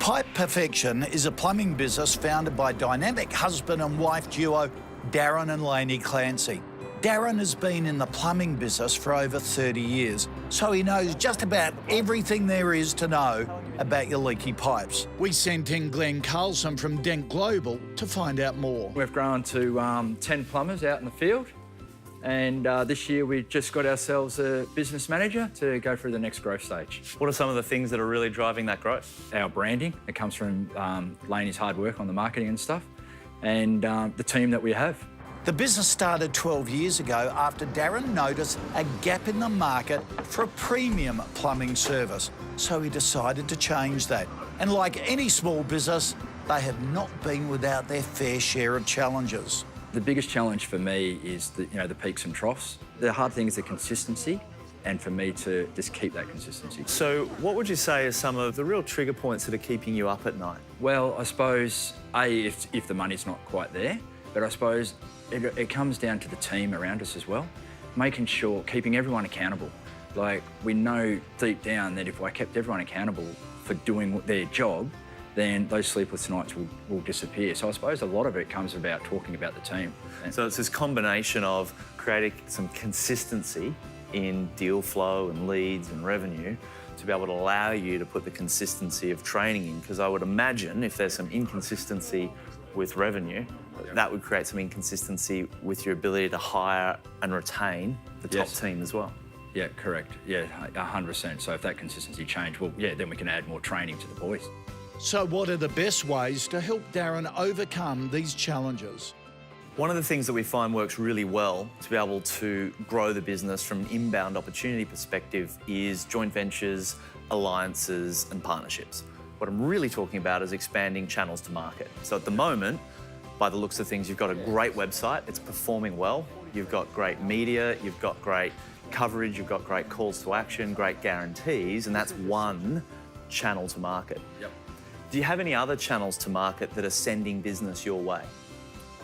Pipe Perfection is a plumbing business founded by dynamic husband and wife duo Darren and Lainey Clancy. Darren has been in the plumbing business for over 30 years, so he knows just about everything there is to know about your leaky pipes. We sent in Glen Carlson from Dent Global to find out more. We've grown to 10 plumbers out in the field, and this year we just got ourselves a business manager to go through the next growth stage. What are some of the things that are really driving that growth? Our branding, it comes from Lainey's hard work on the marketing and stuff, and the team that we have. The business started 12 years ago after Darren noticed a gap in the market for a premium plumbing service, so he decided to change that. And like any small business, they have not been without their fair share of challenges. The biggest challenge for me is the peaks and troughs. The hard thing is the consistency, and for me to just keep that consistency. So what would you say are some of the real trigger points that are keeping you up at night? Well, I suppose, if the money's not quite there, but I suppose it comes down to the team around us as well, making sure, keeping everyone accountable. Like, we know deep down that if I kept everyone accountable for doing their job, then those sleepless nights will disappear. So I suppose a lot of it comes about talking about the team. So it's this combination of creating some consistency in deal flow and leads and revenue to be able to allow you to put the consistency of training in, because I would imagine if there's some inconsistency with revenue, that would create some inconsistency with your ability to hire and retain the top team as well. Yeah, correct. Yeah, 100%. So if that consistency changed, well, yeah, then we can add more training to the boys. So what are the best ways to help Darren overcome these challenges? One of the things that we find works really well to be able to grow the business from an inbound opportunity perspective is joint ventures, alliances and partnerships. What I'm really talking about is expanding channels to market. So at the moment, by the looks of things, you've got a great website, it's performing well, you've got great media, you've got great coverage, you've got great calls to action, great guarantees, and that's one channel to market. Yep. Do you have any other channels to market that are sending business your way?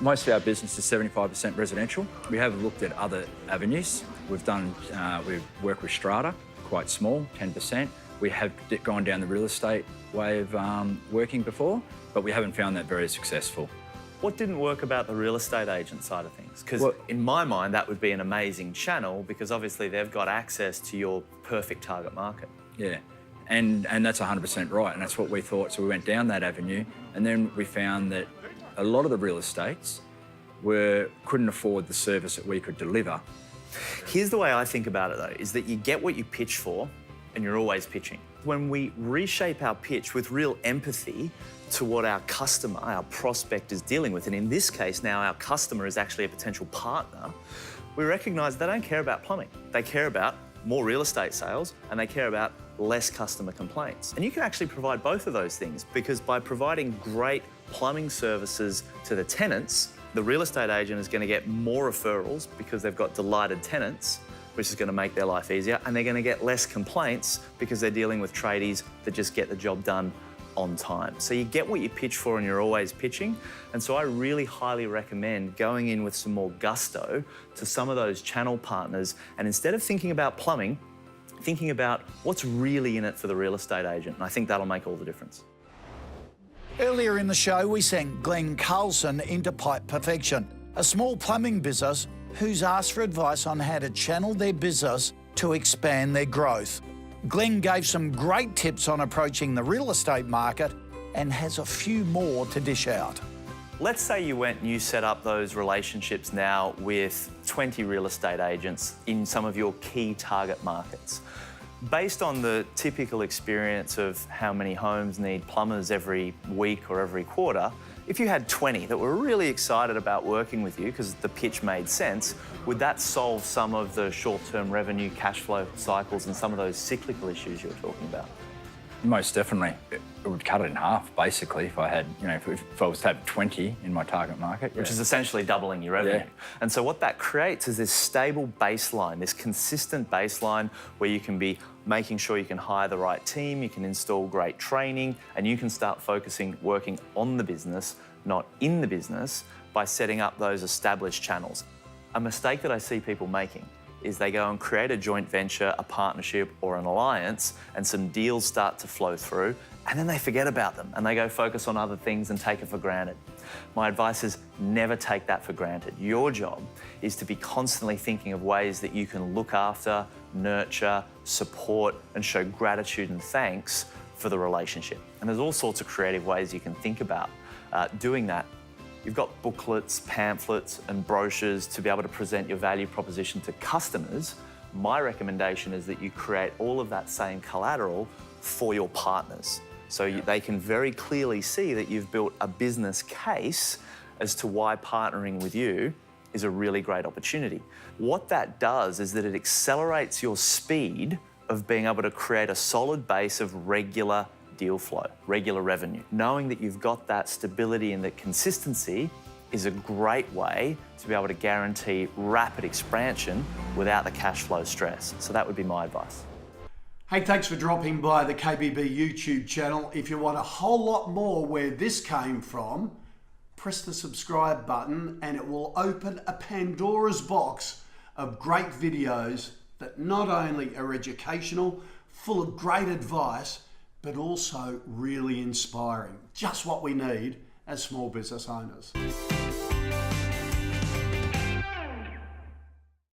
Most of our business is 75% residential. We have looked at other avenues. We've worked with strata, quite small, 10%. We have gone down the real estate way of working before, but we haven't found that very successful. What didn't work about the real estate agent side of things? Because in my mind, that would be an amazing channel because obviously they've got access to your perfect target market. Yeah, and that's 100% right, and that's what we thought. So we went down that avenue, and then we found that a lot of the real estates couldn't afford the service that we could deliver. Here's the way I think about it though, is that you get what you pitch for, and you're always pitching. When we reshape our pitch with real empathy to what our customer, our prospect is dealing with, and in this case now our customer is actually a potential partner, we recognise they don't care about plumbing. They care about more real estate sales and they care about less customer complaints. And you can actually provide both of those things because by providing great plumbing services to the tenants, the real estate agent is going to get more referrals because they've got delighted tenants, which is going to make their life easier, and they're going to get less complaints because they're dealing with tradies that just get the job done on time. So you get what you pitch for and you're always pitching. And so I really highly recommend going in with some more gusto to some of those channel partners, and instead of thinking about plumbing, thinking about what's really in it for the real estate agent. And I think that'll make all the difference. Earlier in the show, we sent Glen Carlson into Pipe Perfection, a small plumbing business who's asked for advice on how to channel their business to expand their growth. Glen gave some great tips on approaching the real estate market and has a few more to dish out. Let's say you went and you set up those relationships now with 20 real estate agents in some of your key target markets. Based on the typical experience of how many homes need plumbers every week or every quarter, if you had 20 that were really excited about working with you because the pitch made sense, would that solve some of the short-term revenue cash flow cycles and some of those cyclical issues you're talking about? Most definitely. It would cut it in half, basically, if I had, if I was to have 20 in my target market. Which is essentially doubling your revenue. Yeah. And so what that creates is this stable baseline, this consistent baseline where you can be making sure you can hire the right team, you can install great training, and you can start focusing, working on the business, not in the business, by setting up those established channels. A mistake that I see people making is they go and create a joint venture, a partnership, or an alliance, and some deals start to flow through, and then they forget about them and they go focus on other things and take it for granted. My advice is never take that for granted. Your job is to be constantly thinking of ways that you can look after, nurture, support, and show gratitude and thanks for the relationship. And there's all sorts of creative ways you can think about doing that. You've got booklets, pamphlets, and brochures to be able to present your value proposition to customers. My recommendation is that you create all of that same collateral for your partners. So they can very clearly see that you've built a business case as to why partnering with you is a really great opportunity. What that does is that it accelerates your speed of being able to create a solid base of regular deal flow, regular revenue. Knowing that you've got that stability and that consistency is a great way to be able to guarantee rapid expansion without the cash flow stress. So that would be my advice. Hey, thanks for dropping by the KBB YouTube channel. If you want a whole lot more where this came from, press the subscribe button and it will open a Pandora's box of great videos that not only are educational, full of great advice, but also really inspiring. Just what we need as small business owners.